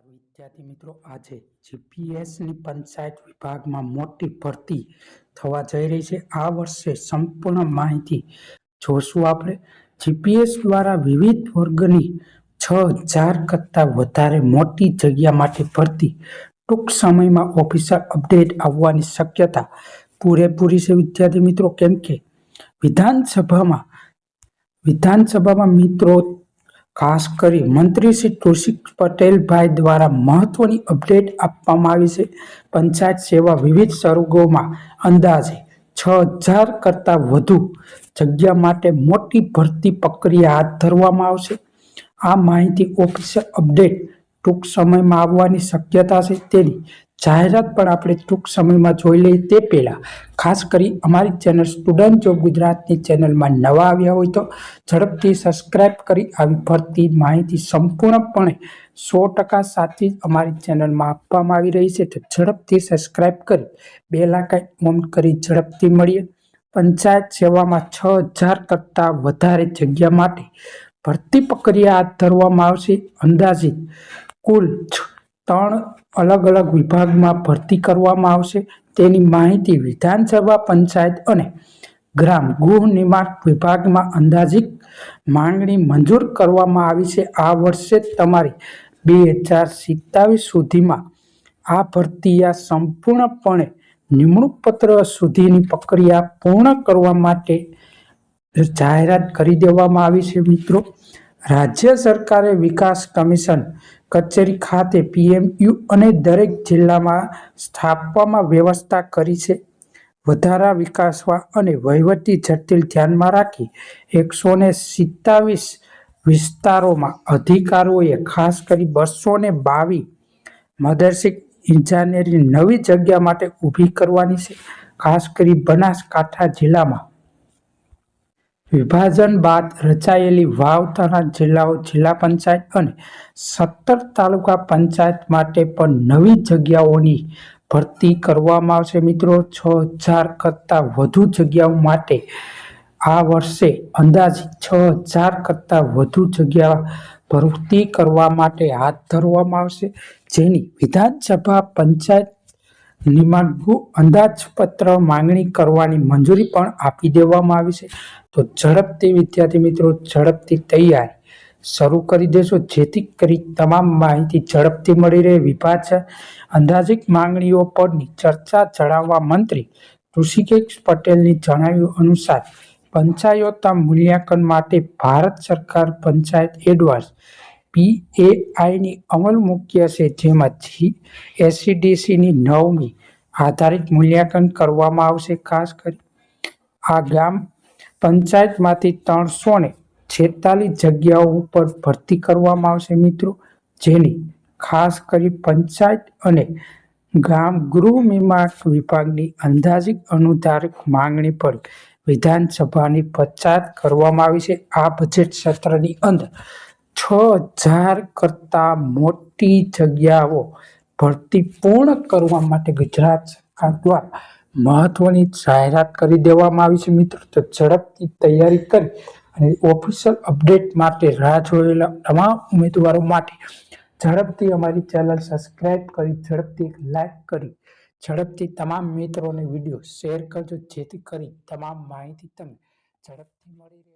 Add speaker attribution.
Speaker 1: વિદ્યાર્થી મિત્રો, આજે જીપીએસની પંચાયત વિભાગમાં મોટી ભરતી થવા જઈ રહી છે. આ વર્ષે સંપૂર્ણ માહિતી જોશું આપણે. જીપીએસ દ્વારા વિવિધ વર્ગની 6000 કરતાં વધારે મોટી જગ્યા માટે ભરતી ટૂંક સમયમાં ઓફિશિયલ અપડેટ આવવાની શક્યતા પૂરેપૂરી છે વિદ્યાર્થી મિત્રો. કેમ કે વિધાનસભામાં મિત્રો ખાસ કરી મંત્રી શ્રી કૌશિક પટેલભાઈ દ્વારા મહત્વની અપડેટ આપવામાં આવી છે. પંચાયત સેવા વિવિધ સ્વર્ગોમાં અંદાજે 6000 કરતાં વધુ જગ્યા માટે મોટી ભરતી પ્રક્રિયા હાથ ધરવામાં આવશે. આ માહિતી ઓફિશિયલ અપડેટ ટૂંક સમયમાં આવવાની શક્યતા છે. તેની જાહેરાત પણ આપણે ટૂંક સમયમાં જોઈ લઈએ. તે પહેલાં ખાસ કરી અમારી ચેનલ સ્ટુડન્ટ જોબ ગુજરાતની ચેનલમાં નવા આવ્યા હોય તો ઝડપથી સબસ્ક્રાઇબ કરી આવી ભરતી માહિતી સંપૂર્ણપણે 100% સાચી અમારી ચેનલમાં આપવામાં આવી રહી છે. તો ઝડપથી સબસ્ક્રાઇબ કરી બેલ આઇકન ઓન કરી ઝડપથી મળીએ. પંચાયત સેવામાં 6000 કરતાં વધારે જગ્યા માટે ભરતી પ્રક્રિયા હાથ ધરવામાં આવશે. અંદાજિત કુલ 3 અલગ અલગ વિભાગમાં ભરતી કરવામાં આવશે. તેની માહિતી વિધાનસભા, પંચાયત અને ગ્રામ ગૃહ નિર્માણ વિભાગમાં અંદાજિત માંગણી મંજૂર કરવામાં આવી છે. આ વર્ષે તમારી 2027 સુધીમાં આ ભરતી સંપૂર્ણપણે નિમણૂક પત્ર સુધીની પ્રક્રિયા પૂર્ણ કરવા માટે જાહેરાત કરી દેવામાં આવી છે. મિત્રો, રાજ્ય સરકારે વિકાસ કમિશન કચેરી ખાતે પીએમયુ અને દરેક જિલ્લામાં સ્થાપવામાં વ્યવસ્થા કરી છે. વધારા વિકાસવા અને વહીવટી જટિલ ધ્યાનમાં રાખી 127 વિસ્તારોમાં અધિકારીઓએ ખાસ કરી 222 મદરસી ઇજનેરી નવી જગ્યા માટે ઊભી કરવાની છે. ખાસ કરી બનાસકાંઠા જિલ્લામાં વિભાજન બાદ રચાયેલી વાવતરા જિલ્લાઓ જિલ્લા પંચાયત અને 17 તાલુકા પંચાયત માટે પણ નવી જગ્યાઓની ભરતી કરવામાં આવશે. મિત્રો, 6000 કરતાં વધુ જગ્યાઓ માટે આ વર્ષે અંદાજિત 6000 કરતાં વધુ જગ્યા ભરતી કરવા માટે હાથ ધરવામાં આવશે. જેની વિધાનસભા, પંચાયત નિર્માણ ગૃહ અંદાજપત્ર માંગણી કરવાની મંજૂરી પણ આપી દેવામાં આવી છે. તો ઝડપથી વિદ્યાર્થી મિત્રો, ઝડપથી તૈયારી શરૂ કરી દેશો, જેથી કરી તમામ માહિતી ઝડપથી મળી રહે. વિભાજન અંદાજિત માંગણીઓ પરની ચર્ચા જણાવવા મંત્રી કૌશિક પટેલની જણાવ્યું અનુસાર પંચાયતોના મૂલ્યાંકન માટે ભારત સરકાર પંચાયત એડવાન્સ PAIની અમલ મૂક્યા છે. જેમાં SCDCની 9મી આધારિત મૂલ્યાંકન કરવામાં આવશે. ખાસ કરી આ ગ્રામ પંચાયતમાંથી 346 જગ્યાઓ ઉપર ભરતી કરવામાં આવશે. મિત્રો, જેની ખાસ કરી પંચાયત અને ગ્રામ ગૃહ નિર્માણ વિભાગની અંદાજિત અનુદાનિત માંગણી પર વિધાનસભાની પંચાયત કરવામાં આવી છે. આ બજેટ સત્રની અંદર 6000 કરતાં મોટી જગ્યાઓ ભરતી પૂર્ણ કરવા માટે ગુજરાત સરકાર દ્વારા મહત્વની જાહેરાત કરી દેવામાં આવી છે. મિત્રો, તો ઝડપથી તૈયારી કરી અને ઓફિશિયલ અપડેટ માટે રાહ જોયેલા તમામ ઉમેદવારો માટે ઝડપથી અમારી ચેનલ સબસ્ક્રાઇબ કરી, ઝડપથી લાઈક કરી, ઝડપથી તમામ મિત્રોને વિડીયો શેર કરજો, જેથી કરી તમામ માહિતી તમને ઝડપથી મળી રહે.